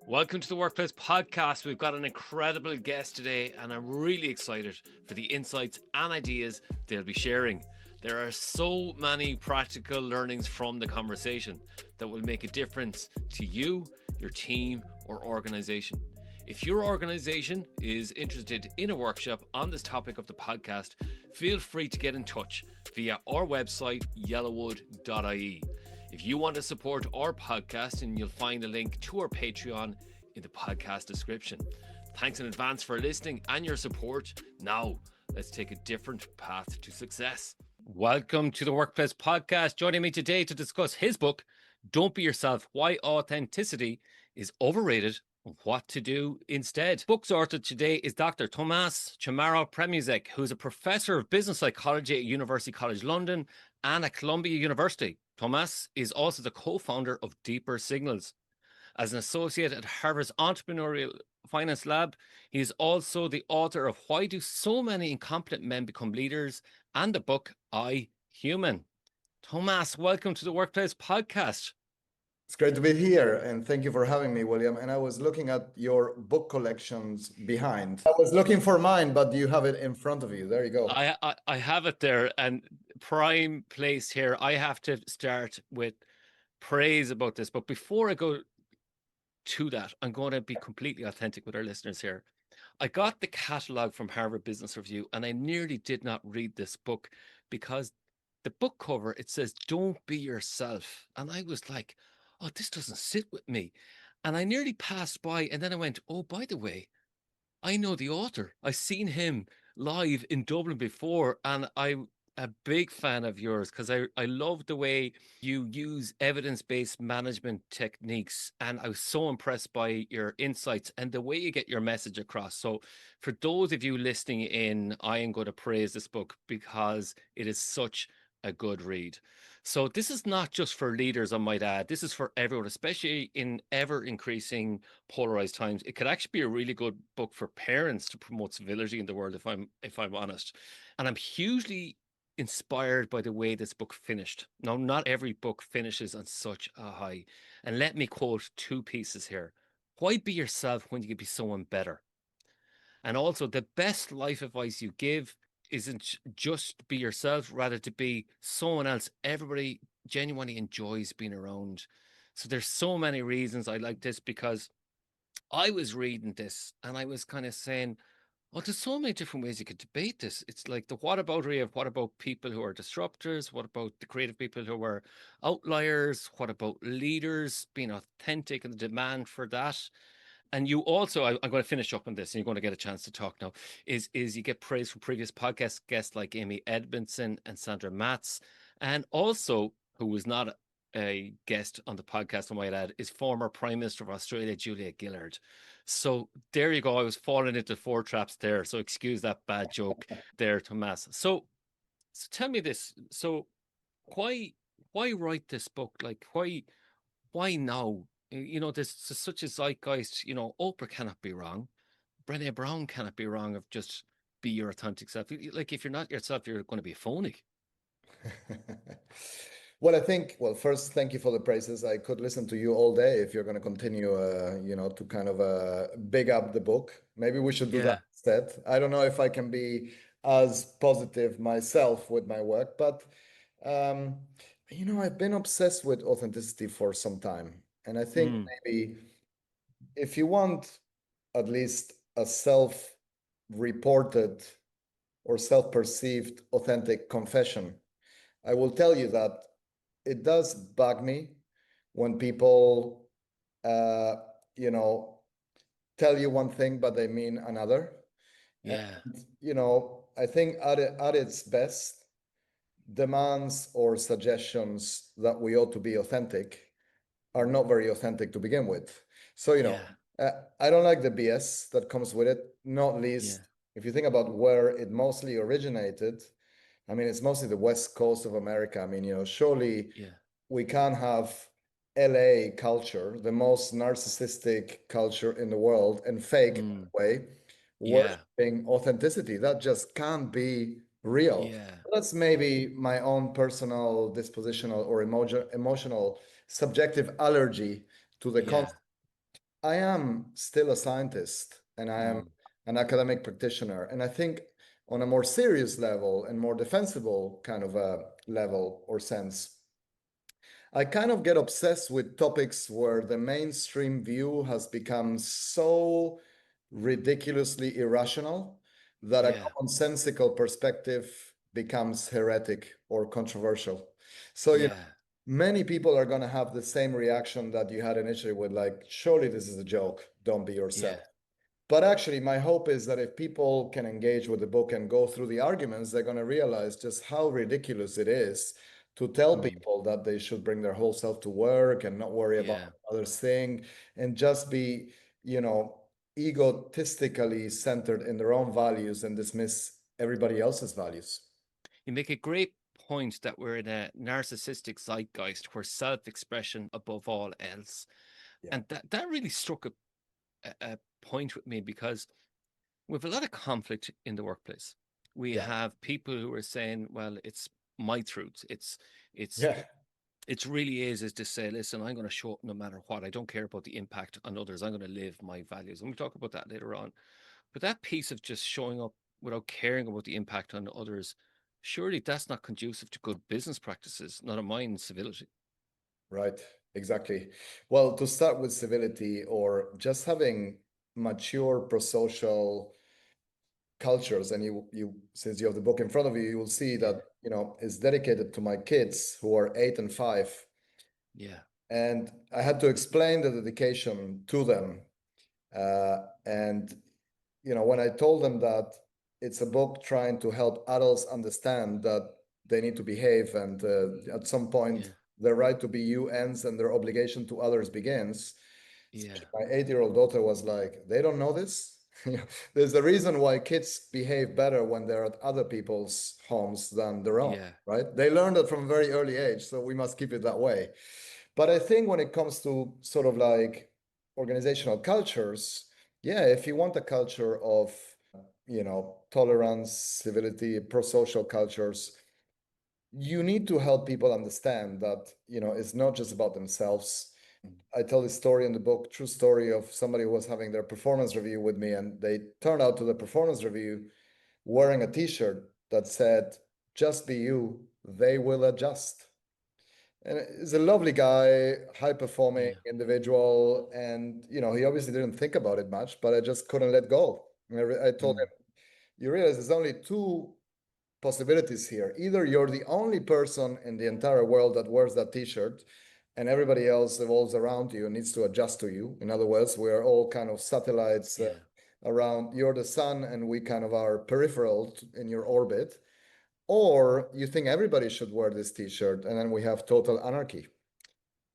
Welcome to the Workplace Podcast. We've got an incredible guest today, and I'm really excited for the insights and ideas they'll be sharing. There are so many practical learnings from the conversation that will make a difference to you, your team, or organization. If your organization is interested in a workshop on this topic of the podcast, feel free to get in touch via our website, yellowwood.ie. If you want to support our podcast, and you'll find a link to our Patreon in the podcast description. Thanks in advance for listening and your support. Now, let's take a different path to success. Welcome to the Workplace Podcast. Joining me today to discuss his book, Don't Be Yourself, Why Authenticity Is Overrated and What to Do Instead. Book's author today is Dr. Tomas Chamorro-Premuzic, who's a professor of business psychology at University College London and at Columbia University. Tomas is also the co-founder of Deeper Signals. As an associate at Harvard's Entrepreneurial Finance Lab, he is also the author of Why Do So Many Incompetent Men Become Leaders and the book I, Human. Tomas, welcome to the Workplace Podcast. It's great to be here, and thank you for having me, William. And I was looking at your book collections behind. I was looking for mine, but you have it in front of you. There you go. I have it there, and prime place here. I have to start with praise about this, but before I go to that, I'm going to be completely authentic with our listeners here. I got the catalog from Harvard Business Review, and I nearly did not read this book because the book cover, it says, "Don't be yourself." And I was like, oh, this doesn't sit with me. And I nearly passed by, and then I went, oh, by the way, I know the author. I've seen him live in Dublin before, and I'm a big fan of yours because I love the way you use evidence-based management techniques, and I was so impressed by your insights and the way you get your message across. So for those of you listening in, I am going to praise this book because it is such a good read. So this is not just for leaders, I might add. This is for everyone, especially in ever increasing polarized times. It could actually be a really good book for parents to promote civility in the world, if I'm honest. And I'm hugely inspired by the way this book finished. Now, not every book finishes on such a high. And let me quote two pieces here. Why be yourself when you can be someone better? And also, the best life advice you give isn't just be yourself, rather to be someone else everybody genuinely enjoys being around. So there's so many reasons I like this, because I was reading this and I was kind of saying, oh, there's so many different ways you could debate this. It's like the whataboutery of what about people who are disruptors? What about the creative people who are outliers? What about leaders being authentic and the demand for that? And you also, I'm going to finish up on this, and you're going to get a chance to talk now, is you get praise from previous podcast guests like Amy Edmondson and Sandra Matz, and also, who was not a guest on the podcast, I might add, is former Prime Minister of Australia, Julia Gillard. So there you go. I was falling into four traps there. So excuse that bad joke there, Tomas. So tell me this. So why write this book? Like, why now? You know, there's such a zeitgeist. You know, Oprah cannot be wrong. Brené Brown cannot be wrong of just be your authentic self. Like, if you're not yourself, you're going to be phony. Well, I think, well, first, thank you for the praises. I could listen to you all day if you're going to continue, to kind of big up the book. Maybe we should do that instead. I don't know if I can be as positive myself with my work, but, I've been obsessed with authenticity for some time. And I think maybe if you want at least a self-reported or self-perceived authentic confession, I will tell you that it does bug me when people, tell you one thing, but they mean another. Yeah. And, I think at its best, demands or suggestions that we ought to be authentic are not very authentic to begin with. So, I don't like the BS that comes with it, not least if you think about where it mostly originated. I mean, it's mostly the West Coast of America. I mean, surely we can't have LA culture, the most narcissistic culture in the world, and fake way, worshiping authenticity. That just can't be real. That's maybe my own personal dispositional or emotional subjective allergy to the concept. I am still a scientist and I am an academic practitioner. And I think on a more serious level and more defensible kind of a level or sense, I kind of get obsessed with topics where the mainstream view has become so ridiculously irrational that a Yeah. commonsensical perspective becomes heretic or controversial. So, Yeah. many people are going to have the same reaction that you had initially with, like, surely this is a joke, don't be yourself. Yeah. But actually, my hope is that if people can engage with the book and go through the arguments, they're going to realize just how ridiculous it is to tell people that they should bring their whole self to work and not worry about Yeah. what others think and just be, egotistically centered in their own values and dismiss everybody else's values. You make a great point that we're in a narcissistic zeitgeist where self-expression above all else. Yeah. And that really struck a point with me because we have a lot of conflict in the workplace. We Yeah. have people who are saying, well, it's my truth. It's Yeah. it really is to say, listen, I'm going to show up no matter what. I don't care about the impact on others. I'm going to live my values. And we'll talk about that later on. But that piece of just showing up without caring about the impact on others, surely that's not conducive to good business practices, not a mind civility. Right, exactly. Well, to start with civility or just having mature pro-social cultures, and you since you have the book in front of you, you will see that, is dedicated to my kids who are 8 and 5. Yeah. And I had to explain the dedication to them. And when I told them that it's a book trying to help adults understand that they need to behave, and at some point, Yeah. their right to be you ends and their obligation to others begins. Yeah. My 8-year-old daughter was like, they don't know this. There's a reason why kids behave better when they're at other people's homes than their own, Yeah. right? They learn that from a very early age, so we must keep it that way. But I think when it comes to sort of like organizational cultures, yeah, if you want a culture of, tolerance, civility, pro-social cultures, you need to help people understand that, it's not just about themselves. I tell this story in the book, true story of somebody who was having their performance review with me, and they turned out to the performance review wearing a t-shirt that said, just be you, they will adjust. And he's a lovely guy, high performing Yeah. individual. And, he obviously didn't think about it much, but I just couldn't let go. And I told him, you realize there's only two possibilities here. Either you're the only person in the entire world that wears that t-shirt and everybody else evolves around you and needs to adjust to you. In other words, we're all kind of satellites Yeah. around, you're the sun and we kind of are peripheral in your orbit. Or you think everybody should wear this t-shirt and then we have total anarchy.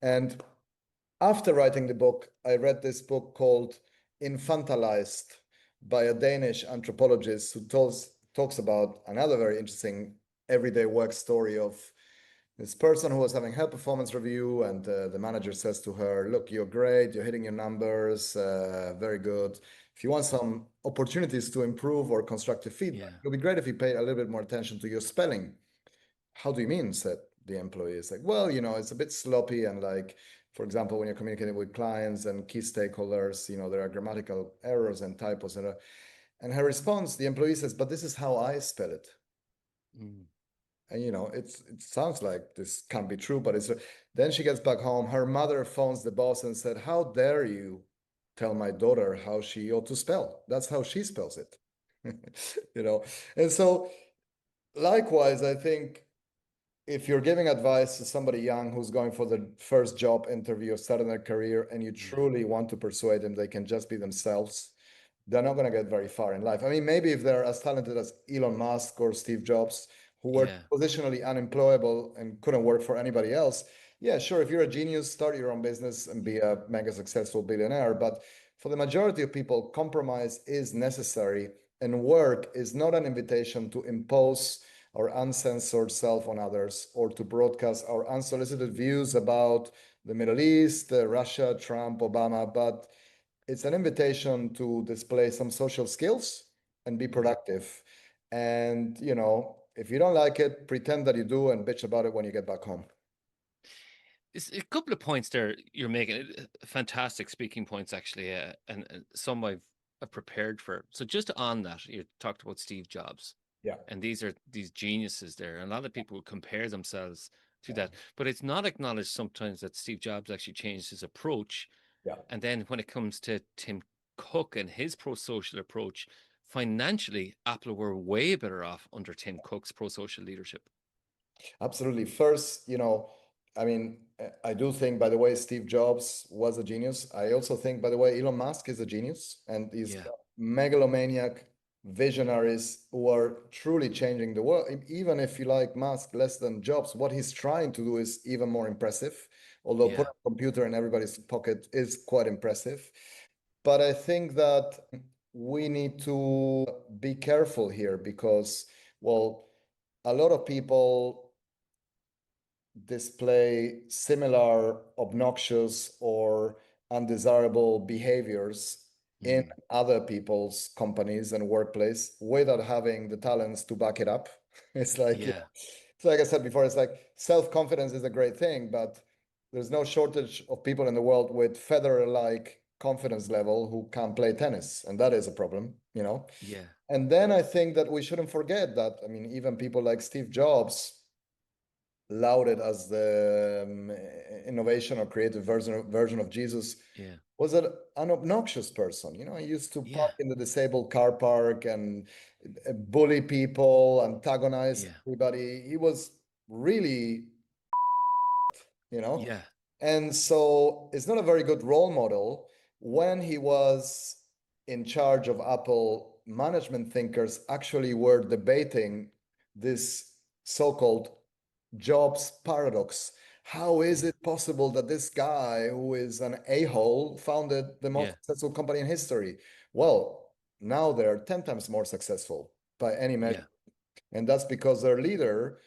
And after writing the book, I read this book called Infantilized by a Danish anthropologist who talks about another very interesting everyday work story of this person who was having her performance review, and the manager says to her, look, you're great, you're hitting your numbers, very good. If you want some opportunities to improve or constructive feedback, Yeah. it would be great if you pay a little bit more attention to your spelling. How do you mean? Said the employee. It's like, well, it's a bit sloppy, and like, for example, when you're communicating with clients and key stakeholders, there are grammatical errors and typos. And her response, the employee says, but this is how I spell it. And it sounds like this can't be true, but it's. Then she gets back home. Her mother phones the boss and said, how dare you tell my daughter how she ought to spell? That's how she spells it. And so likewise, I think if you're giving advice to somebody young who's going for the first job interview or starting their career, and you truly want to persuade them they can just be themselves, they're not going to get very far in life. I mean, maybe if they're as talented as Elon Musk or Steve Jobs, who were Yeah. positionally unemployable and couldn't work for anybody else, yeah, sure, if you're a genius, start your own business and be a mega successful billionaire. But for the majority of people, compromise is necessary, and work is not an invitation to impose our uncensored self on others or to broadcast our unsolicited views about the Middle East, Russia, Trump, Obama, but it's an invitation to display some social skills and be productive. And, if you don't like it, pretend that you do and bitch about it when you get back home. It's a couple of points there you're making, fantastic speaking points actually, and some I've prepared for. So just on that, you talked about Steve Jobs, Yeah, and these are these geniuses there, and a lot of people compare themselves to yeah, that, but it's not acknowledged sometimes that Steve Jobs actually changed his approach. yeah. And then when it comes to Tim Cook and his pro-social approach, financially, Apple were way better off under Tim Cook's pro-social leadership. Absolutely. First, I mean, I do think, by the way, Steve Jobs was a genius. I also think, by the way, Elon Musk is a genius, and these Yeah, megalomaniac visionaries who are truly changing the world. Even if you like Musk less than Jobs, what he's trying to do is even more impressive. Although put yeah, a computer in everybody's pocket is quite impressive. But I think that we need to be careful here because, well, a lot of people display similar obnoxious or undesirable behaviors in mm, other people's companies and workplace without having the talents to back it up. It's like, yeah, it's like I said before, it's like self-confidence is a great thing, but there's no shortage of people in the world with Federer-like confidence level who can play tennis, and that is a problem. yeah, And then I think that we shouldn't forget that, I mean, even people like Steve Jobs, lauded as the innovation or creative version of Jesus, yeah, was an obnoxious person. He used to yeah, park in the disabled car park and bully people, antagonize yeah, everybody. He was really, you know, yeah, and so it's not a very good role model. When he was in charge of Apple, management thinkers actually were debating this so-called Jobs paradox. How is yeah, it possible that this guy who is an a-hole founded the most yeah, successful company in history? Well, now they're 10 times more successful by any yeah. measure. And that's because their leader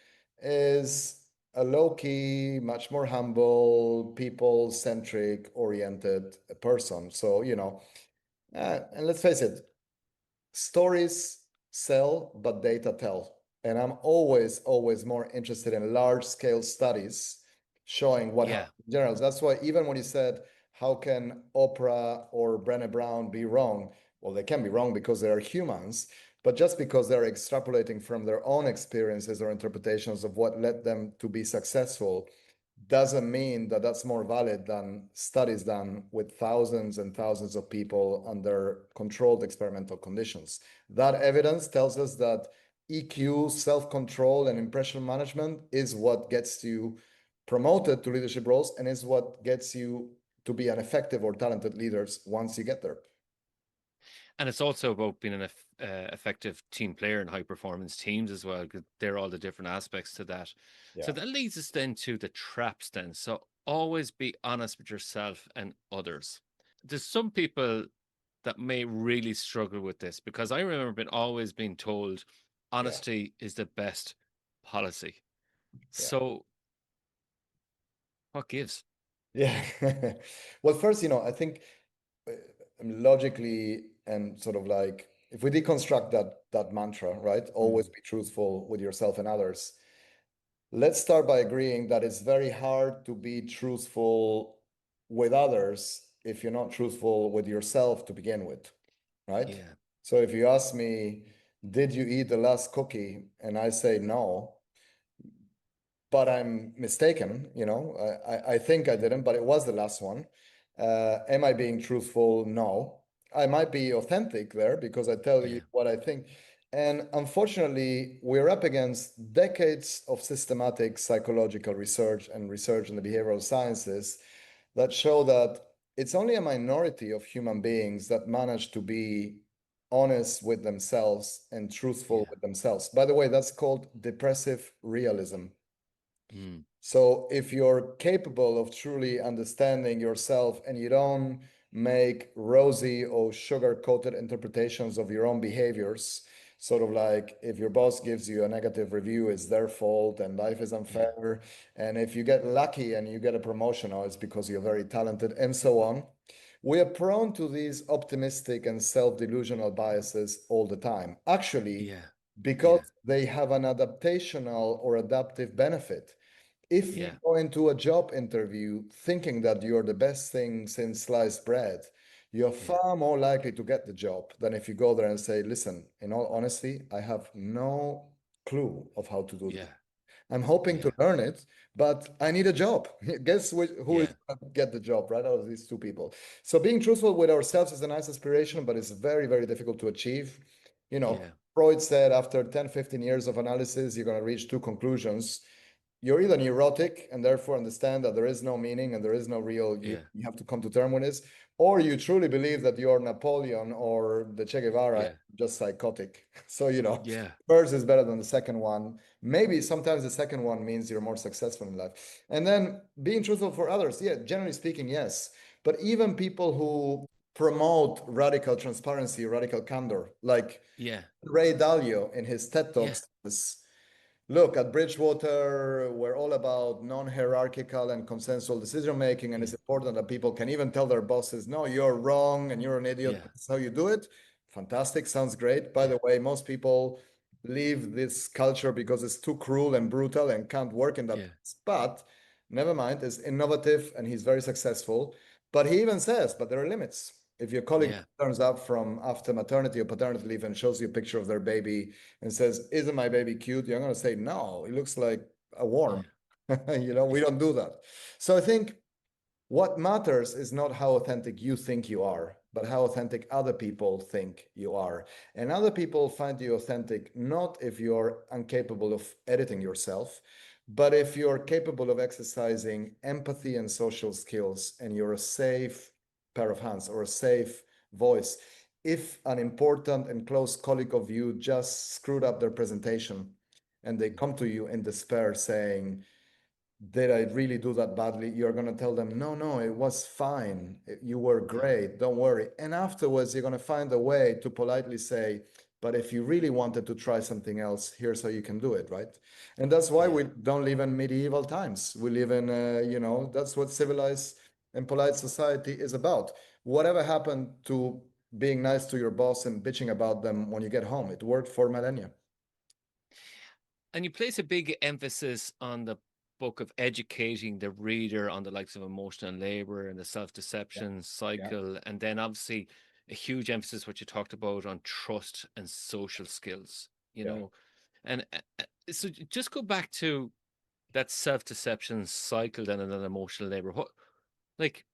is a low-key, much more humble, people-centric oriented person. So, and let's face it, stories sell, but data tell. And I'm always, always more interested in large scale studies showing what Yeah, happens in general. That's why even when you said, how can Oprah or Brené Brown be wrong? Well, they can be wrong because they are humans, but just because they're extrapolating from their own experiences or interpretations of what led them to be successful doesn't mean that that's more valid than studies done with thousands and thousands of people under controlled experimental conditions. That evidence tells us that EQ, self-control, and impression management is what gets you promoted to leadership roles and is what gets you to be an effective or talented leaders once you get there. and it's also about being an effective team player in high performance teams as well, because they're all the different aspects to that. So Yeah. that leads us then to the traps then. So always be honest with yourself and others. There's some people that may really struggle with this, because I remember always being told Yeah. honesty is the best policy. Yeah. So what gives? Yeah. Well, first, I think uh, logically and sort of like if we deconstruct that mantra, right? Always Mm, be truthful with yourself and others. Let's start by agreeing that it's very hard to be truthful with others if you're not truthful with yourself to begin with, right? yeah, So if you ask me, did you eat the last cookie? And I say no, but I'm mistaken, I think I didn't, but it was the last one. Am I being truthful? No. I might be authentic there because I tell you yeah, what I think. And unfortunately, we're up against decades of systematic psychological research and research in the behavioral sciences that show that it's only a minority of human beings that manage to be honest with themselves and truthful yeah. with themselves. By the way, that's called depressive realism. Mm, So if you're capable of truly understanding yourself and you don't make rosy or sugar-coated interpretations of your own behaviors, sort of like if your boss gives you a negative review, it's their fault and life is yeah, unfair. And if you get lucky and you get a promotion, oh, it's because you're very talented and so on. We are prone to these optimistic and self-delusional biases all the time. Actually, yeah, because yeah, they have an adaptational or adaptive benefit. If you Yeah. go into a job interview thinking that you're the best thing since sliced bread, you're Yeah. far more likely to get the job than if you go there and say, listen, in all honesty, I have no clue of how to do this. Yeah. I'm hoping to Yeah. learn it, but I need a job. Guess who is Yeah. going to get the job, right? Out of these two people. So being truthful with ourselves is a nice aspiration, but it's very, very difficult to achieve. You know, Yeah. Freud said after 10, 15 years of analysis, you're going to reach two conclusions. You're either neurotic and therefore understand that there is no meaning and there is no real, you, Yeah. you have to come to terms with this, or you truly believe that you're Napoleon or the Che Guevara, Yeah. just psychotic. So, Yeah. first is better than the second one. Maybe sometimes the second one means you're more successful in life. And then being truthful for others, yeah, generally speaking, yes. But even people who promote radical transparency, radical candor, like Yeah. Ray Dalio in his TED Yeah. Talks, look, at Bridgewater, we're all about non-hierarchical and consensual decision making, and Yeah. it's important that people can even tell their bosses, "No, you're wrong, and you're an idiot. Yeah. That's how you do it." Fantastic, sounds great. By Yeah. the way, most people leave this culture because it's too cruel and brutal and can't work in that Yeah. place. But never mind, it's innovative and he's very successful. But he even says, but there are limits. If your colleague Yeah. turns up from after maternity or paternity leave and shows you a picture of their baby and says, "Isn't my baby cute?" You're going to say, "No, it looks like a Yeah. worm." We don't do that. So I think what matters is not how authentic you think you are, but how authentic other people think you are. And other people find you authentic not if you're incapable of editing yourself, but if you're capable of exercising empathy and social skills and you're a safe pair of hands or a safe voice. If an important and close colleague of you just screwed up their presentation and they come to you in despair saying, "Did I really do that badly?" You're going to tell them, "No, no, it was fine. You were Yeah. great. Don't worry." And afterwards, you're going to find a way to politely say, "But if you really wanted to try something else, here's how you can do it," right? And that's why Yeah. we don't live in medieval times. We live in, that's what civilized and polite society is about. Whatever happened to being nice to your boss and bitching about them when you get home? It worked for millennia. And you place a big emphasis on the book of educating the reader on the likes of emotional labor and the Yeah, self-deception yeah, cycle. And then obviously a huge emphasis, what you talked about on trust and social skills, yeah. And so just go back to that self-deception cycle then and then emotional labor. Like,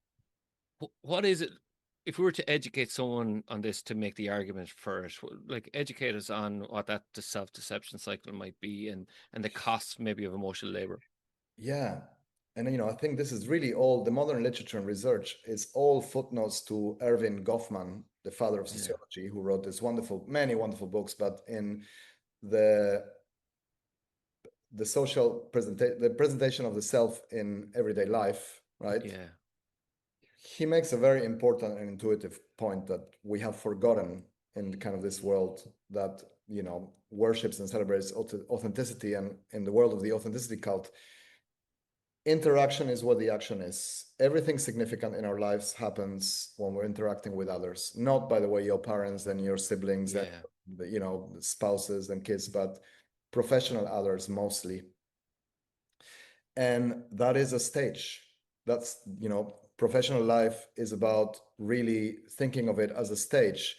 what is it? If we were to educate someone on this to make the argument for it, like educate us on what that the self-deception cycle might be and the costs maybe of emotional labor. Yeah. And I think this is really all the modern literature and research is all footnotes to Erving Goffman, the father of Yeah. sociology, who wrote this many wonderful books, but in the the presentation of the self in everyday life, right? Yeah. He makes a very important and intuitive point that we have forgotten in kind of this world that, worships and celebrates authenticity, and in the world of the authenticity cult, interaction is what the action is. Everything significant in our lives happens when we're interacting with others, not by the way your parents and your siblings and Yeah. spouses and kids, but professional others mostly. And that is a stage. That's, professional life is about really thinking of it as a stage.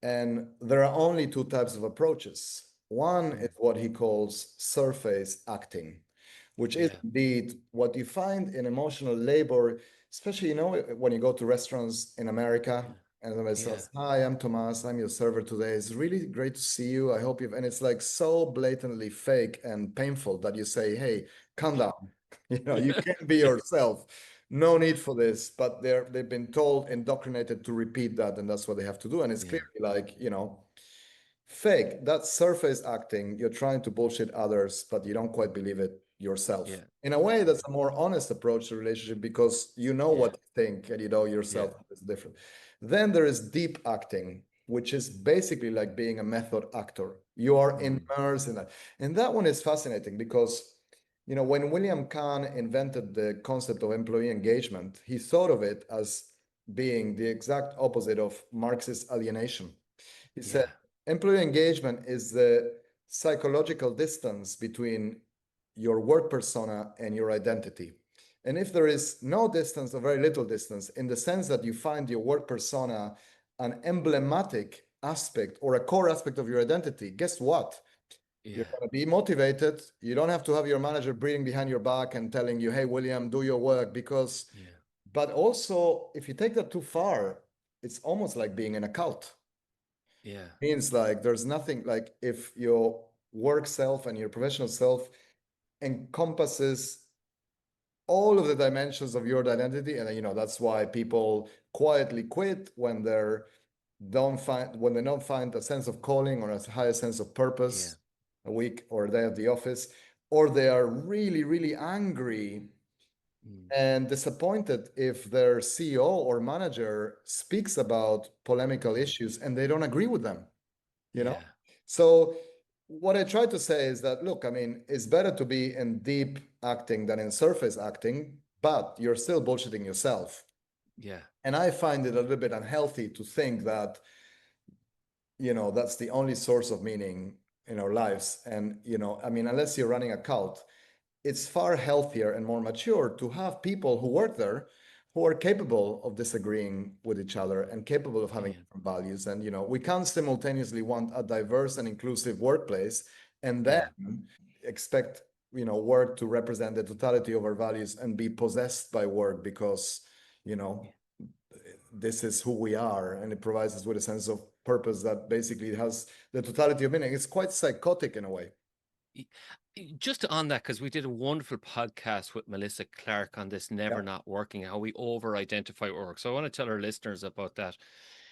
And there are only two types of approaches. One is what he calls surface acting, which is Yeah. indeed what you find in emotional labor, especially, when you go to restaurants in America Yeah. and somebody Yeah. says, "Hi, I'm Tomas, I'm your server today. It's really great to see you. I hope you've," and it's like so blatantly fake and painful that you say, "Hey, calm down." You can't be yourself. No need for this, but they've been told, indoctrinated to repeat that, and that's what they have to do. And it's Yeah. clearly like, fake. That's surface acting. You're trying to bullshit others, but you don't quite believe it yourself. Yeah. In a way, Yeah. that's a more honest approach to relationship because you know Yeah. what you think and you know Yeah. yourself is different. Then there is deep acting, which is basically like being a method actor. You are Mm. immersed in that. And that one is fascinating because, when William Kahn invented the concept of employee engagement, he thought of it as being the exact opposite of Marxist alienation. He said, Yeah. employee engagement is the psychological distance between your work persona and your identity. And if there is no distance or very little distance, in the sense that you find your work persona an emblematic aspect or a core aspect of your identity, guess what? You're Yeah. going to be motivated. You don't have to have your manager breathing behind your back and telling you, hey, William, do your work. Because, Yeah. but also, if you take that too far, it's almost like being in a cult. Yeah. Means like there's nothing like if your work self and your professional self encompasses all of the dimensions of your identity, and that's why people quietly quit when they don't find a sense of calling or a higher sense of Yeah. purpose a week or a day at the office, or they are really, really angry Mm. and disappointed if their CEO or manager speaks about polemical issues and they don't agree with them, you know? Yeah. So what I try to say is that, look, I mean, it's better to be in deep acting than in surface acting, but you're still bullshitting yourself. Yeah. And I find it a little bit unhealthy to think that, that's the only source of meaning in our lives. And, I mean, unless you're running a cult, it's far healthier and more mature to have people who work there who are capable of disagreeing with each other and capable of having Yeah. different values. And, we can't simultaneously want a diverse and inclusive workplace and then Yeah. expect, work to represent the totality of our values and be possessed by work because, you know, this is who we are, and it provides us with a sense of purpose that basically has the totality of meaning. It's quite psychotic in a way. Just on that, because we did a wonderful podcast with Melissa Clark on this Yeah. never not working, how we over identify work. So I want to tell our listeners about that.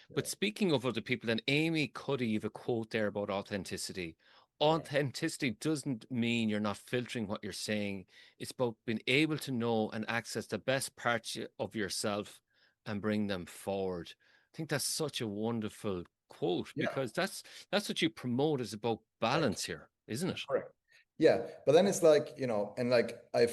Yeah. But speaking of other people, then Amy Cuddy, you have a quote there about authenticity. Yeah. Authenticity doesn't mean you're not filtering what you're saying. It's about being able to know and access the best parts of yourself and bring them forward. I think that's such a wonderful quote Yeah. because that's what you promote is about Correct. balance here, isn't it? Correct. Yeah, but then it's like, and like I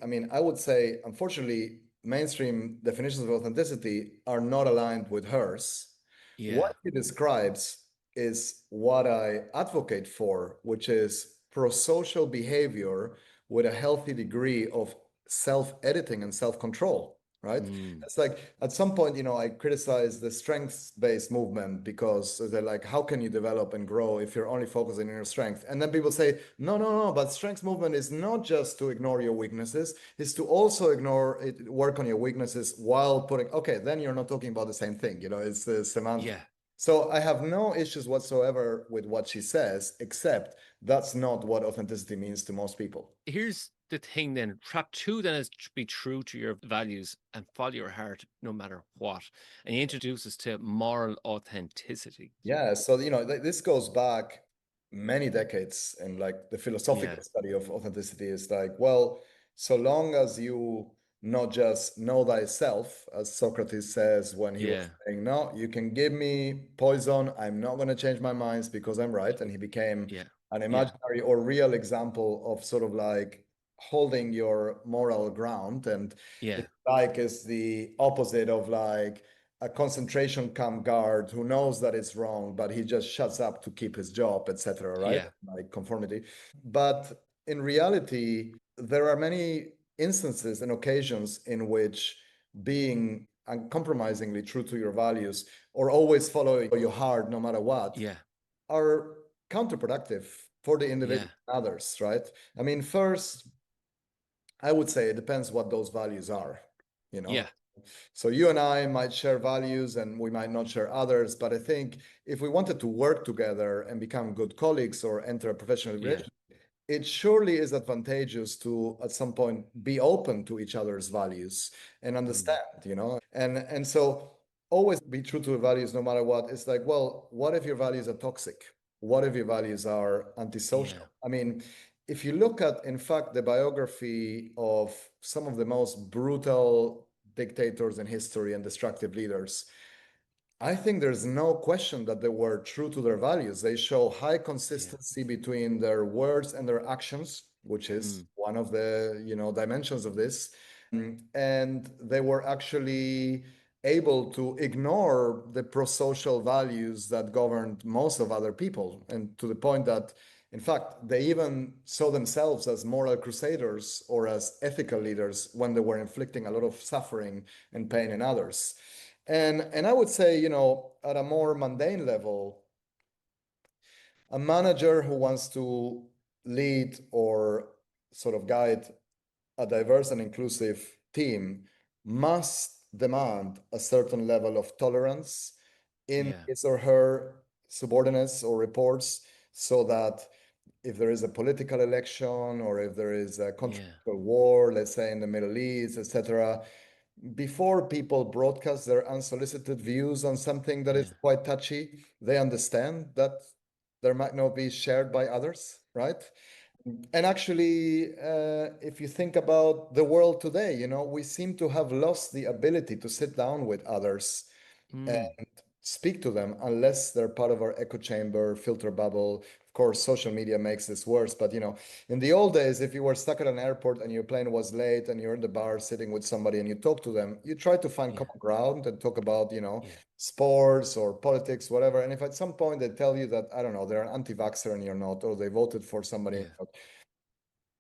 mean, I would say, unfortunately, mainstream definitions of authenticity are not aligned with hers. Yeah. What he describes is what I advocate for, which is pro-social behavior with a healthy degree of self-editing and self-control, right? Mm. It's like at some point, I criticize the strengths-based movement because they're like, how can you develop and grow if you're only focusing on your strength? And then people say, no, no, no, but strengths movement is not just to ignore your weaknesses, it's to also ignore it, work on your weaknesses while putting, okay, then you're not talking about the same thing, it's the semantic. Yeah. So I have no issues whatsoever with what she says, except that's not what authenticity means to most people. Here's the thing then. Trap two then is to be true to your values and follow your heart no matter what. And he introduces to moral authenticity. Yeah, so this goes back many decades, and like the Yeah. philosophical study of authenticity is like, well, so long as you not just know thyself, as Socrates says when he was Yeah. saying, no, you can give me poison, I'm not going to change my minds because I'm right. And he became Yeah. an Yeah. imaginary or real example of sort of like holding your moral ground. And Yeah. it's like is the opposite of like a concentration camp guard who knows that it's wrong, but he just shuts up to keep his job, etc. Right? Yeah. Like conformity. But in reality, there are many instances and occasions in which being uncompromisingly true to your values or always following your heart no matter what Yeah. are counterproductive for the Yeah. individual and others, right? I mean, first, I would say it depends what those values are, you know? Yeah. So you and I might share values and we might not share others, but I think if we wanted to work together and become good colleagues or enter a professional Yeah. relationship, it surely is advantageous to at some point be open to each other's values and Mm. understand, and so always be true to your values no matter what. It's like, well, what if your values are toxic? What if your values are Yeah. antisocial? I mean, if you look at, in fact, the biography of some of the most brutal dictators in history and destructive leaders, I think there's no question that they were true to their values. They show high Yeah. consistency between their words and their actions, which is Mm. one of the, dimensions of this. And they were actually able to ignore the pro-social values that governed most of other people. And to the point that In fact, they even saw themselves as moral crusaders or as ethical leaders when they were inflicting a lot of suffering and pain in others. And I would say, you know, at a more mundane level, a manager who wants to lead or sort of guide a diverse and inclusive team must demand a certain level of tolerance in Yeah. his or her subordinates or reports, so that if there is a political election or if there is a Yeah. conflict or war, let's say in the Middle East, etc., before people broadcast their unsolicited views on something that is Yeah. quite touchy, they understand that there might not be shared by others, right? And actually, if you think about the world today, you know, we seem to have lost the ability to sit down with others and Mm. speak to them unless they're part of our echo chamber, filter bubble. Of course, social media makes this worse. But, you know, in the old days, if you were stuck at an airport and your plane was late and you're in the bar sitting with somebody and you talk to them, you try to find Yeah. common ground and talk about, you know, Yeah. sports or politics, whatever. And if at some point they tell you that, I don't know, they're an anti-vaxxer and you're not, or they voted for somebody, Yeah.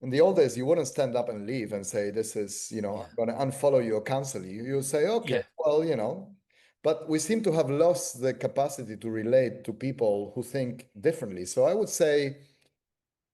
in the old days, you wouldn't stand up and leave and say, this is, you know, Yeah. I'm going to unfollow you or cancel you. You say, okay, Yeah. well, you know, but we seem to have lost the capacity to relate to people who think differently. So I would say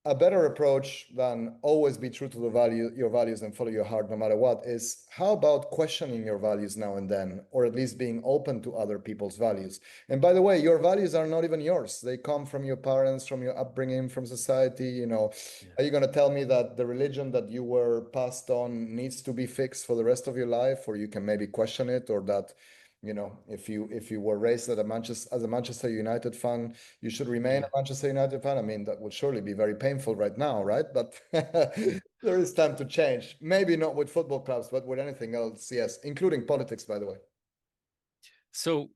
a better approach than always be true to your values and follow your heart no matter what is, how about questioning your values now and then, or at least being open to other people's values? And by the way, your values are not even yours. They come from your parents, from your upbringing, from society. You know, Yeah. are you going to tell me that the religion that you were passed on needs to be fixed for the rest of your life, or you can maybe question it, or that, you know, if you were raised at as a Manchester United fan, you should remain Yeah. a Manchester United fan. I mean, that would surely be very painful right now, right? But Yeah. there is time to change. Maybe not with football clubs, but with anything else, yes, including politics, by the way. So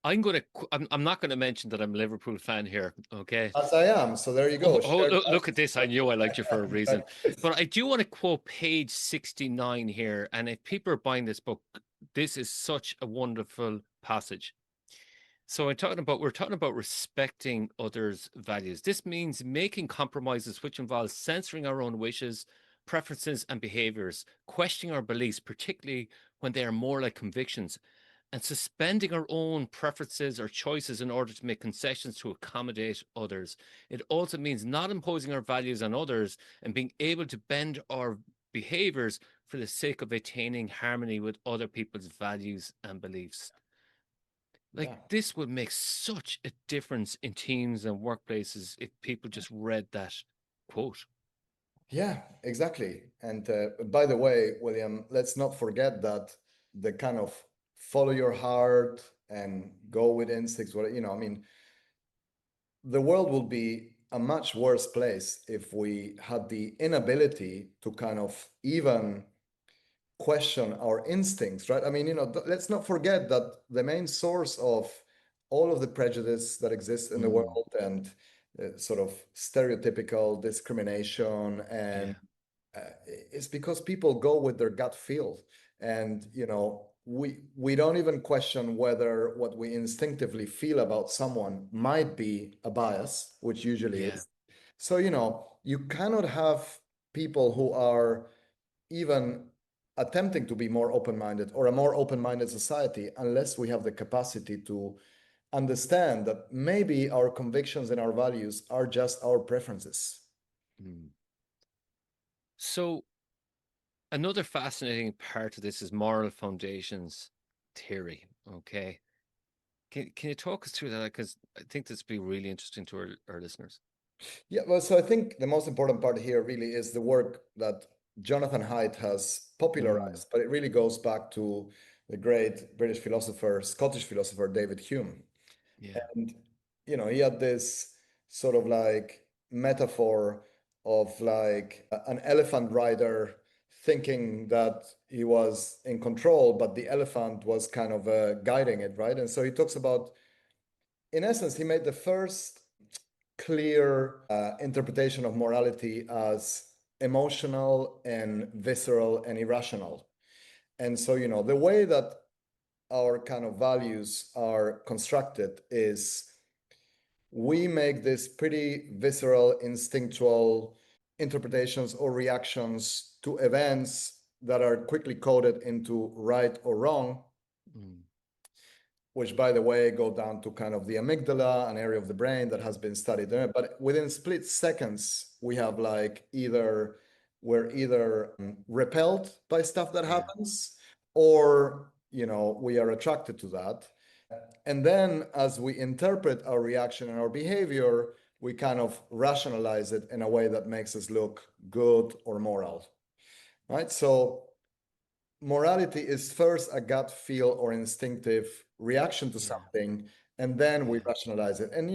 I'm not gonna mention that I'm a Liverpool fan here. Okay. As I am. So there you Oh, go. oh, Shared look at values. this. I knew I liked you for a reason. Exactly. But I do want to quote page 69 here. And if people are buying this book, this is such a wonderful passage. So we're talking about respecting others' values. This means making compromises which involves censoring our own wishes, preferences, and behaviors, questioning our beliefs, particularly when they are more like convictions, and suspending our own preferences or choices in order to make concessions to accommodate others. It also means not imposing our values on others and being able to bend our behaviors for the sake of attaining harmony with other people's values and beliefs. Like, Yeah. this would make such a difference in teams and workplaces if people just read that quote. Yeah, exactly. And by the way, William, let's not forget that the kind of follow your heart and go with instincts, what you know, I mean, the world would be a much worse place if we had the inability to kind of even question our instincts, right? I mean, you know, let's not forget that the main source of all of the prejudice that exists in the Mm, world and sort of stereotypical discrimination and yeah, it's because people go with their gut feel. And, you know, we don't even question whether what we instinctively feel about someone might be a bias, which usually yeah. is. So, you know, you cannot have people who are even attempting to be more open-minded or a more open-minded society unless we have the capacity to understand that maybe our convictions and our values are just our preferences. Mm. So, another fascinating part of this is moral foundations theory. Okay. Can you talk us through that? Because I think this would be really interesting to our listeners. Yeah, well, so I think the most important part here really is the work that Jonathan Haidt has Mm, popularized, but it really goes back to the great British philosopher, Scottish philosopher, David Hume. yeah, And, you know, he had this sort of like metaphor of like an elephant rider thinking that he was in control, but the elephant was kind of guiding it, right? And so he talks about, in essence, he made the first clear interpretation of morality as emotional and visceral and irrational. And so, you know, the way that our kind of values are constructed is we make this pretty visceral, instinctual interpretations or reactions to events that are quickly coded into right or wrong, which, by the way, go down to kind of the amygdala, an area of the brain that has been studied there. But within split seconds, we have like we're either repelled by stuff that happens, or we are attracted to that. And then as we interpret our reaction and our behavior, we kind of rationalize it in a way that makes us look good or moral, right? So morality is first a gut feel or instinctive reaction to something, and then we rationalize it. And,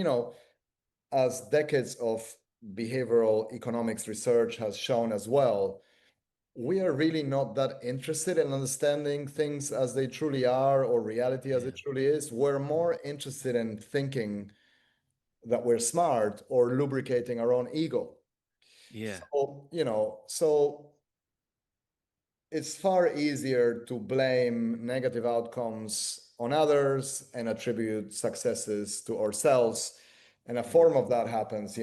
as decades of behavioral economics research has shown as well, we are really not that interested in understanding things as they truly are or reality as it truly is. We're more interested in thinking that we're smart or lubricating our own ego. So it's far easier to blame negative outcomes on others and attribute successes to ourselves. And a form of that happens,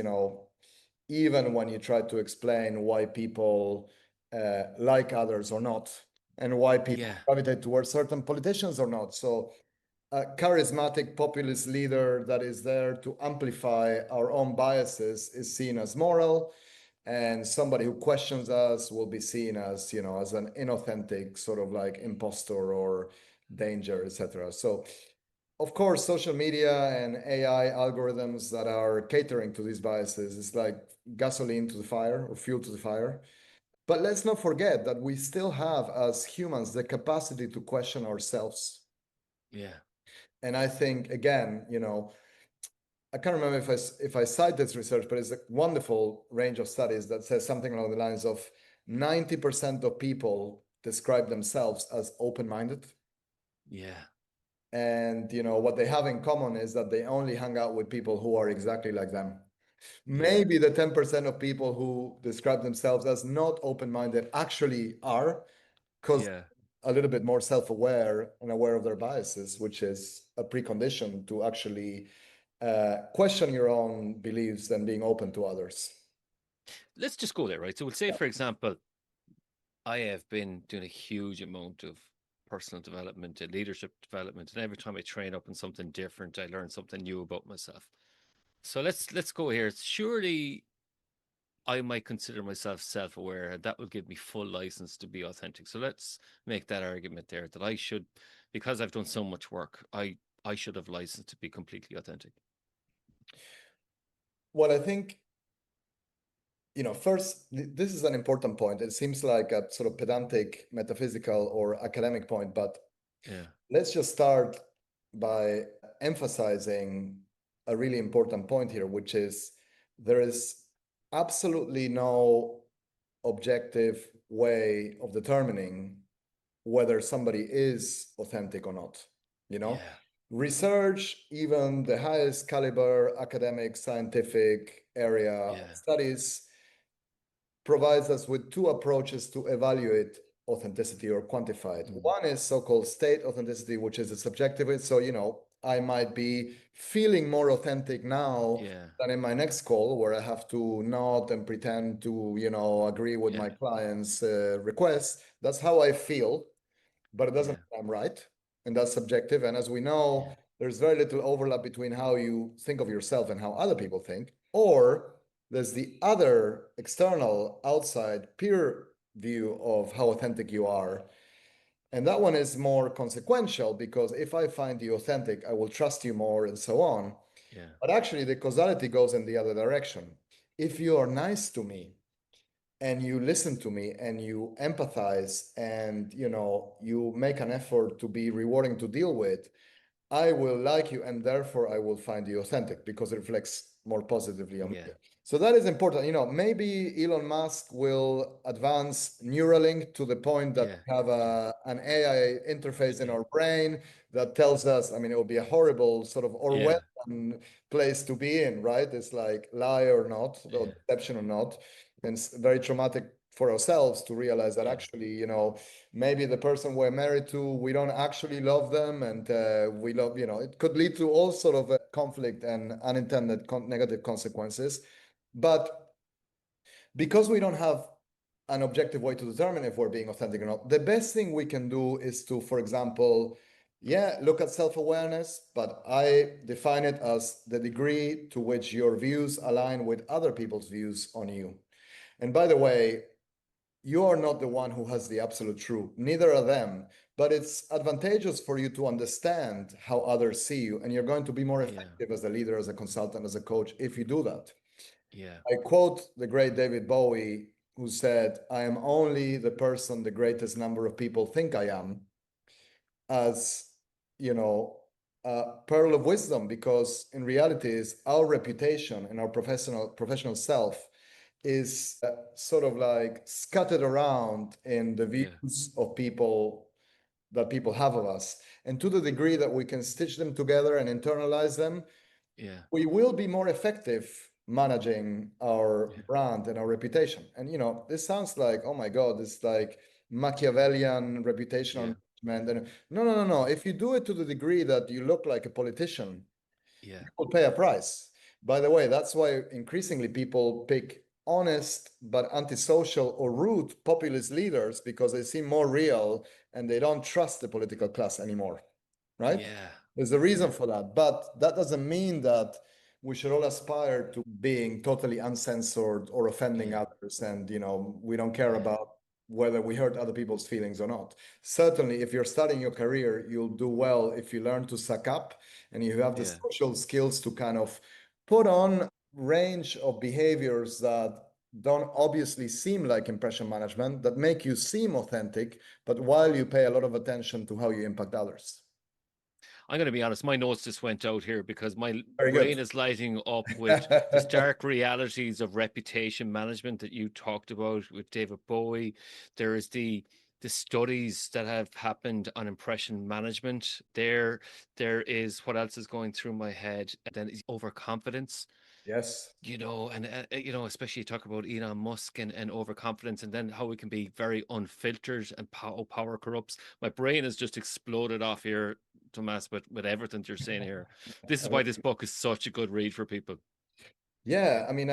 even when you try to explain why people like others or not, and why people gravitate towards certain politicians or not. So a charismatic populist leader that is there to amplify our own biases is seen as moral, and somebody who questions us will be seen as, as an inauthentic sort of like impostor or danger, etc. So of course, social media and AI algorithms that are catering to these biases is like gasoline to the fire or fuel to the fire. But let's not forget that we still have, as humans, the capacity to question ourselves. And I think, again, I can't remember if I cite this research, but it's a wonderful range of studies that says something along the lines of 90% of people describe themselves as open-minded. And what they have in common is that they only hang out with people who are exactly like them. Maybe the 10% of people who describe themselves as not open-minded actually are, because a little bit more self-aware and aware of their biases, which is a precondition to actually question your own beliefs and being open to others. Let's just go there, right? So we'll say, for example, I have been doing a huge amount of personal development and leadership development, and every time I train up in something different, I learn something new about myself. So let's go here. Surely I might consider myself self-aware, and that will give me full license to be authentic. So let's make that argument there, that I should, because I've done so much work, I should have license to be completely authentic. Well, I think, first, this is an important point. It seems like a sort of pedantic, metaphysical, or academic point, but let's just start by emphasizing a really important point here, which is there is absolutely no objective way of determining whether somebody is authentic or not. Research, even the highest caliber academic, scientific area studies, provides us with two approaches to evaluate authenticity or quantify it. One is so-called state authenticity, which is a subjective. So, I might be feeling more authentic now than in my next call, where I have to nod and pretend to, agree with my client's requests. That's how I feel, but it doesn't mean I'm right. And that's subjective. And as we know, there's very little overlap between how you think of yourself and how other people think. Or there's the other external, outside, peer view of how authentic you are. And that one is more consequential, because if I find you authentic, I will trust you more and so on. But actually, the causality goes in the other direction. If you are nice to me and you listen to me and you empathize and, you make an effort to be rewarding to deal with, I will like you, and therefore I will find you authentic because it reflects more positively on me. So that is important. Maybe Elon Musk will advance Neuralink to the point that we have an AI interface in our brain that tells us, it will be a horrible sort of Orwellian place to be in, right? It's like lie or not, or deception or not. And it's very traumatic for ourselves to realize that Yeah. actually, you know, maybe the person we're married to, we don't actually love them, and we love, you know, it could lead to all sort of conflict and unintended negative consequences. But because we don't have an objective way to determine if we're being authentic or not, the best thing we can do is to, for example, look at self-awareness, but I define it as the degree to which your views align with other people's views on you. And by the way, you are not the one who has the absolute truth, neither are them, but it's advantageous for you to understand how others see you, and you're going to be more effective as a leader, as a consultant, as a coach, if you do that. Yeah. I quote the great David Bowie, who said, "I am only the person the greatest number of people think I am," as, you know, a pearl of wisdom, because in reality is our reputation and our professional self is sort of like scattered around in the views of people that people have of us. And to the degree that we can stitch them together and internalize them, we will be more effective managing our brand and our reputation. And, you know, this sounds like, oh my God, it's like Machiavellian reputational management. And no. If you do it to the degree that you look like a politician, you will pay a price. By the way, that's why increasingly people pick honest but antisocial or rude populist leaders, because they seem more real and they don't trust the political class anymore, right? There's a reason for that, but that doesn't mean that we should all aspire to being totally uncensored or offending others, and, you know, we don't care about whether we hurt other people's feelings or not. Certainly, if you're starting your career, you'll do well if you learn to suck up and you have the social skills to kind of put on range of behaviors that don't obviously seem like impression management, that make you seem authentic, but while you pay a lot of attention to how you impact others. I'm going to be honest, my notes just went out here because my Very brain good. is lighting up with the stark realities of reputation management that you talked about with David Bowie. There is the studies that have happened on impression management. There is, what else is going through my head? And then is overconfidence. Yes. You know, and you know, especially you talk about Elon Musk and overconfidence, and then how we can be very unfiltered and power corrupts. My brain has just exploded off here, Tomas, with everything you're saying here. This is why this book is such a good read for people. Yeah, I mean,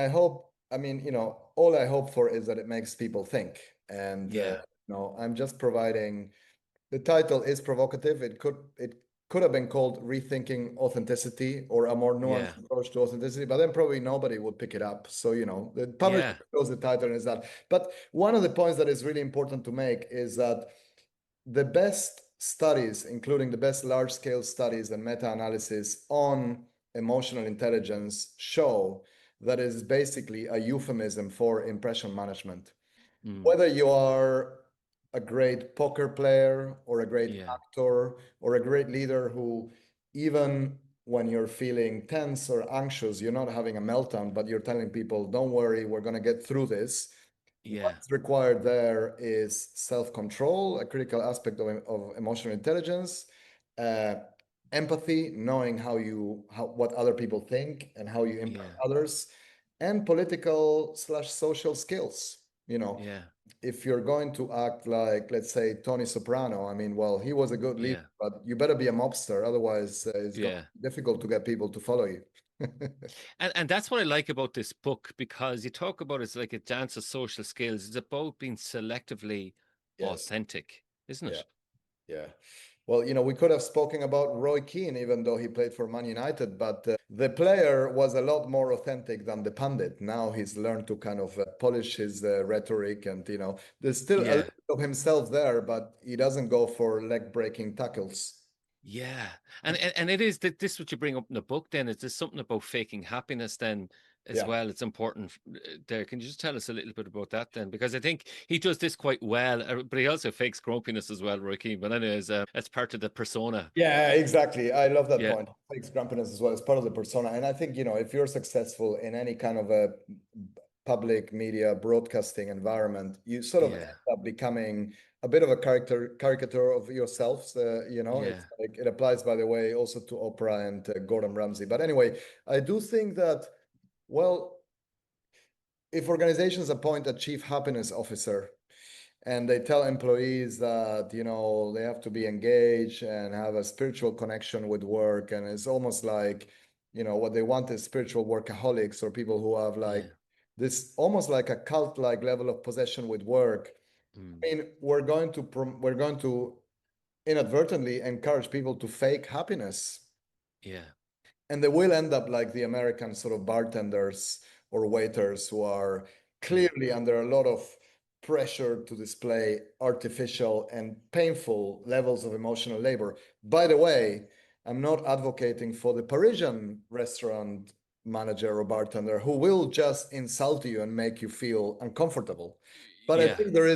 you know, all I hope for is that it makes people think. And you know, I'm just providing, the title is provocative. It could have been called Rethinking Authenticity, or a more nuanced approach to authenticity, but then probably nobody would pick it up. So, you know, the publisher chose the title and is that. But one of the points that is really important to make is that the best studies, including the best large-scale studies and meta-analysis on emotional intelligence, show that is basically a euphemism for impression management. Whether you are a great poker player or a great actor or a great leader who, even when you're feeling tense or anxious, you're not having a meltdown, but you're telling people, don't worry, we're going to get through this. What's required there is self-control, a critical aspect of emotional intelligence, empathy, knowing what other people think and how you impact others, and political/social skills. You know, if you're going to act like, let's say, Tony Soprano, I mean, well, he was a good leader, but you better be a mobster, otherwise it's going to be difficult to get people to follow you. And that's what I like about this book, because you talk about it's like a dance of social skills. It's about being selectively authentic, isn't it? Yeah. Well, you know, we could have spoken about Roy Keane, even though he played for Man United, but the player was a lot more authentic than the pundit. Now he's learned to kind of polish his rhetoric, and, you know, there's still a little of himself there, but he doesn't go for leg-breaking tackles. Yeah. And it is that this what you bring up in the book then, is there's something about faking happiness then as well. It's important there. Can you just tell us a little bit about that then? Because I think he does this quite well, but he also fakes grumpiness as well, Roy Keane. But anyways, it's part of the persona. Yeah, exactly. I love that point. Fakes grumpiness as well as part of the persona. And I think, you know, if you're successful in any kind of a public media broadcasting environment, you sort of end up becoming a bit of a caricature of yourselves. You know, it's like, it applies, by the way, also to Oprah and Gordon Ramsay. But anyway, I do think that, well, if organizations appoint a chief happiness officer and they tell employees that, you know, they have to be engaged and have a spiritual connection with work, and it's almost like, you know, what they want is spiritual workaholics or people who have like this almost like a cult-like level of possession with work. I mean, we're going to inadvertently encourage people to fake happiness. Yeah. And they will end up like the American sort of bartenders or waiters who are Yeah. clearly under a lot of pressure to display artificial and painful levels of emotional labor. By the way, I'm not advocating for the Parisian restaurant manager or bartender who will just insult you and make you feel uncomfortable. But I Yeah. think there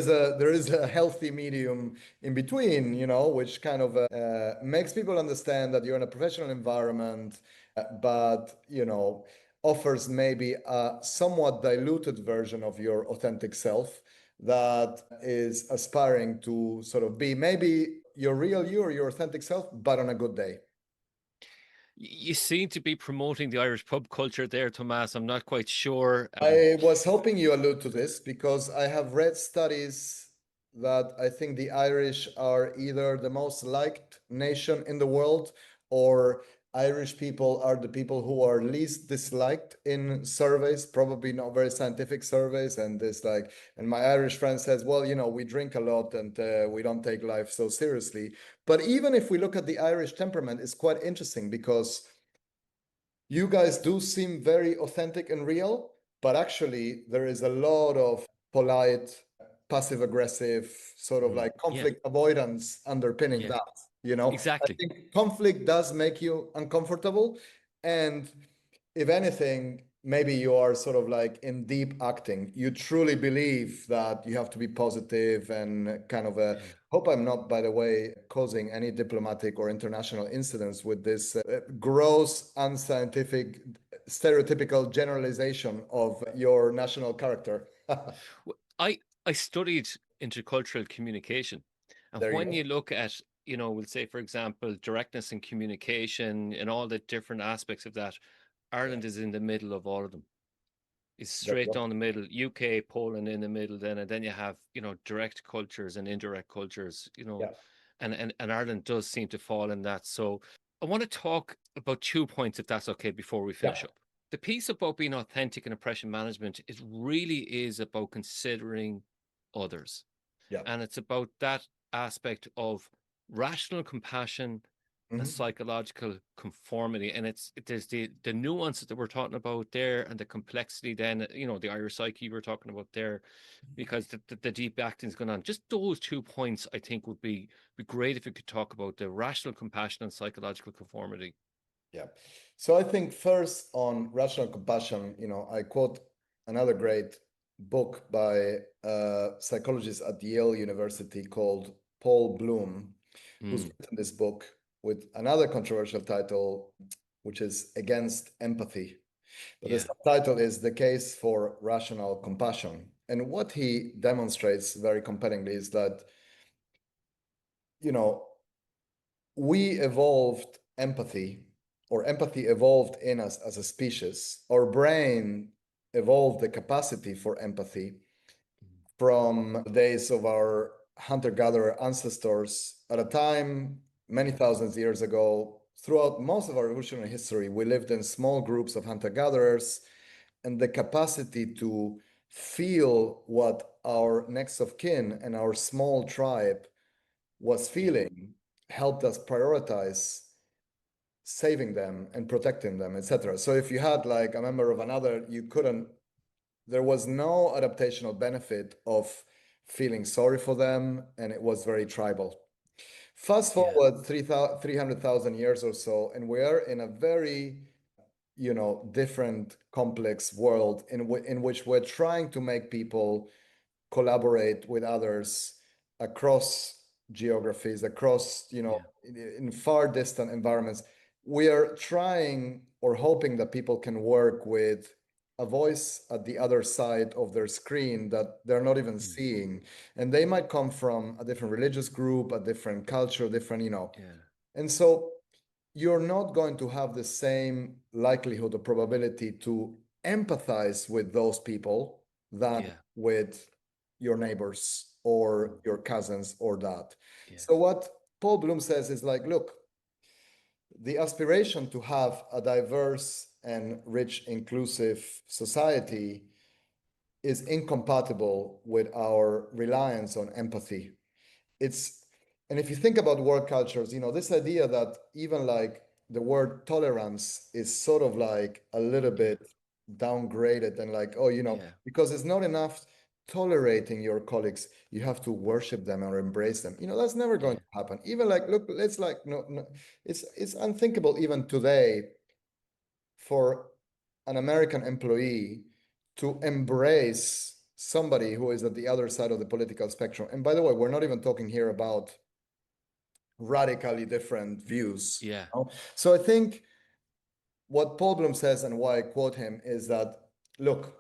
is a healthy medium in between, you know, which kind of makes people understand that you're in a professional environment, but you know, offers maybe a somewhat diluted version of your authentic self that is aspiring to sort of be maybe your real you or your authentic self, but on a good day. You seem to be promoting the Irish pub culture there, Tomas. I'm not quite sure. I was hoping you allude to this because I have read studies that I think the Irish are either the most liked nation in the world, or Irish people are the people who are least disliked in surveys, probably not very scientific surveys. And this like, and my Irish friend says, well, you know, we drink a lot and we don't take life so seriously. But even if we look at the Irish temperament, it's quite interesting because you guys do seem very authentic and real, but actually there is a lot of polite, passive aggressive, sort of like Yeah. conflict avoidance underpinning Yeah. that. You know, I Exactly. think conflict does make you uncomfortable. And if anything, maybe you are sort of like in deep acting. You truly believe that you have to be positive and kind of a Yeah. hope I'm not, by the way, causing any diplomatic or international incidents with this gross, unscientific, stereotypical generalization of your national character. I studied intercultural communication, and There you when go. you look at, we'll say, for example, directness and communication and all the different aspects of that, Yeah, Ireland is in the middle of all of them. It's there you straight go. down the middle. UK, Poland in the middle, then and then you have direct cultures and indirect cultures. Yeah, And Ireland does seem to fall in that. So I want to talk about 2 points, if that's okay, before we yeah, finish up. The piece about being authentic in oppression management, it really is about considering others. yeah. And it's about that aspect of rational compassion and Mhm. psychological conformity. And there's the nuances that we're talking about there and the complexity then, the Irish psyche we're talking about there, because the deep acting is going on. Just those 2 points, I think, would be great if you could talk about the rational compassion and psychological conformity. Yeah. So I think first on rational compassion, you know, I quote another great book by a psychologist at Yale University called Paul Bloom, who's Mm, written this book with another controversial title, which is Against Empathy. But the yeah. subtitle is The Case for Rational Compassion. And what he demonstrates very compellingly is that, you know, we evolved empathy, or empathy evolved in us as a species. Our brain evolved the capacity for empathy from the days of our hunter-gatherer ancestors at a time many thousands of years ago. Throughout most of our evolutionary history, we lived in small groups of hunter-gatherers, and the capacity to feel what our next of kin and our small tribe was Yeah. feeling helped us prioritize saving them and protecting them, etc. So if you had like a member of another, you couldn't, there was no adaptational benefit of feeling sorry for them, and it was very tribal. Fast Yeah. forward 300,000 years or so, and we are in a very, you know, different, complex world in which we're trying to make people collaborate with others across geographies, across, you know, Yeah. in far distant environments. We are trying or hoping that people can work with a voice at the other side of their screen that they're not even Mm, seeing. And they might come from a different religious group, a different culture, different, you know. yeah. And so you're not going to have the same likelihood or probability to empathize with those people than Yeah. with your neighbors or your cousins or that. Yeah. So what Paul Bloom says is like, look, the aspiration to have a diverse and rich, inclusive society is incompatible with our reliance on empathy. It's, and if you think about work cultures, this idea that even like the word tolerance is sort of like a little Yeah. bit downgraded and like, oh, Yeah. because it's not enough tolerating your colleagues, you have to worship them or embrace them. That's never going Yeah. to happen. Even like, look, let's like, no, it's unthinkable even today for an American employee to embrace somebody who is at the other side of the political spectrum. And by the way, we're not even talking here about radically different views. Yeah. So I think what Paul Bloom says and why I quote him is that, look,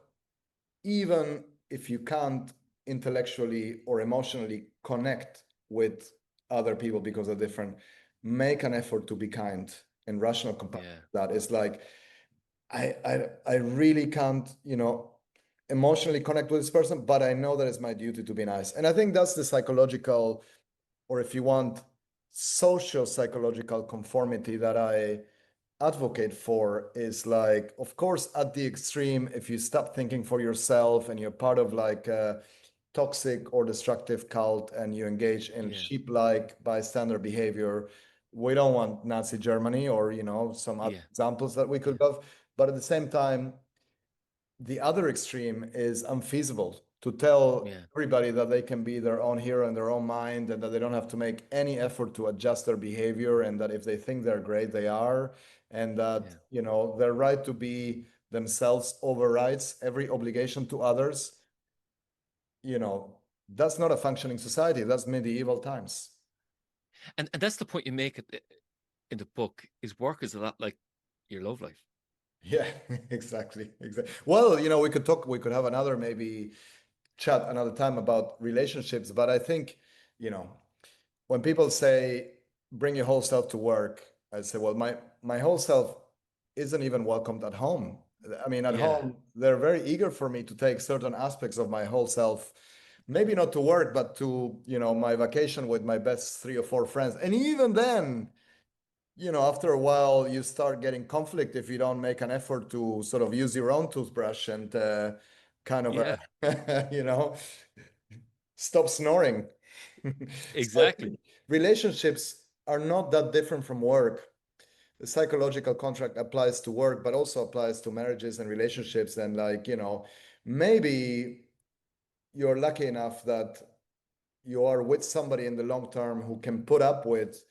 even if you can't intellectually or emotionally connect with other people because they're different, make an effort to be kind and rational compassion. Yeah. That is like, I really can't, emotionally connect with this person, but I know that it's my duty to be nice. And I think that's the psychological, or if you want, social psychological conformity that I advocate for is like, of course, at the extreme, if you stop thinking for yourself and you're part of like a toxic or destructive cult and you engage in Yeah. sheep-like bystander behavior, we don't want Nazi Germany or, some other Yeah. examples that we could have. But at the same time, the other extreme is unfeasible to tell Yeah. everybody that they can be their own hero in their own mind and that they don't have to make any effort to adjust their behavior and that if they think they're great, they are. And that, Yeah. their right to be themselves overrides every obligation to others. That's not a functioning society. That's medieval times. And that's the point you make in the book, is work is a lot like your love life. Yeah, exactly. Exactly. Well, we could have another maybe chat another time about relationships, but I think, you know, when people say bring your whole self to work, I say, well, my whole self isn't even welcomed at home. I mean, at Yeah. home, they're very eager for me to take certain aspects of my whole self, maybe not to work, but to, my vacation with my best 3 or 4 friends. And even then, after a while, you start getting conflict if you don't make an effort to sort of use your own toothbrush and kind of, Yeah. stop snoring. So I Exactly. think relationships are not that different from work. The psychological contract applies to work, but also applies to marriages and relationships. And like, maybe you're lucky enough that you are with somebody in the long term who can put up with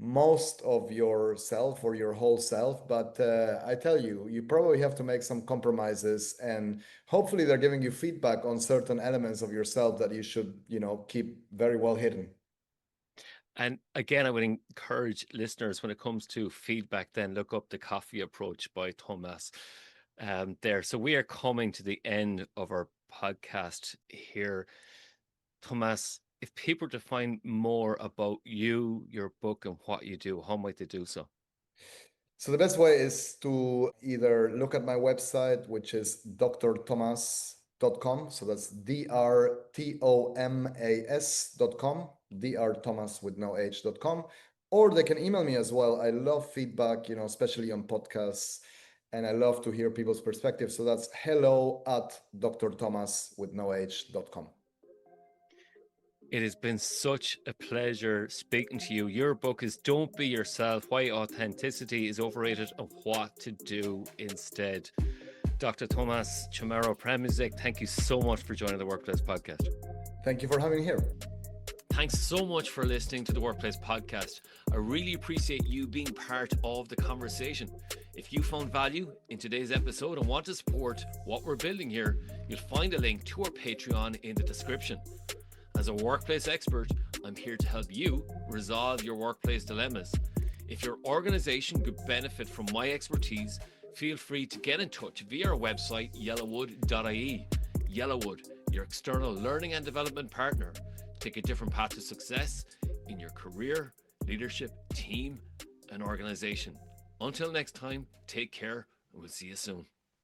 most of yourself or your whole self. But I tell you, you probably have to make some compromises, and hopefully they're giving you feedback on certain elements of yourself that you should, keep very well hidden. And again, I would encourage listeners, when it comes to feedback, then look up The Coffee Approach by Tomas there. So we are coming to the end of our podcast here. Tomas, if people were to find more about you, your book, and what you do, how might they do so? So the best way is to either look at my website, which is drtomas.com. So that's drtomas.com, drtomas with no h.com. Or they can email me as well. I love feedback, especially on podcasts. And I love to hear people's perspectives. So that's hello@drtomas with no h.com. It has been such a pleasure speaking to you. Your book is Don't Be Yourself, Why Authenticity is Overrated and What to Do Instead. Dr. Tomas Chamorro-Premuzic, thank you so much for joining the Workplace Podcast. Thank you for having me here. Thanks so much for listening to the Workplace Podcast. I really appreciate you being part of the conversation. If you found value in today's episode and want to support what we're building here, you'll find a link to our Patreon in the description. As a workplace expert, I'm here to help you resolve your workplace dilemmas. If your organization could benefit from my expertise, feel free to get in touch via our website, yellowwood.ie. Yellowwood, your external learning and development partner. Take a different path to success in your career, leadership, team, and organization. Until next time, take care, and we'll see you soon.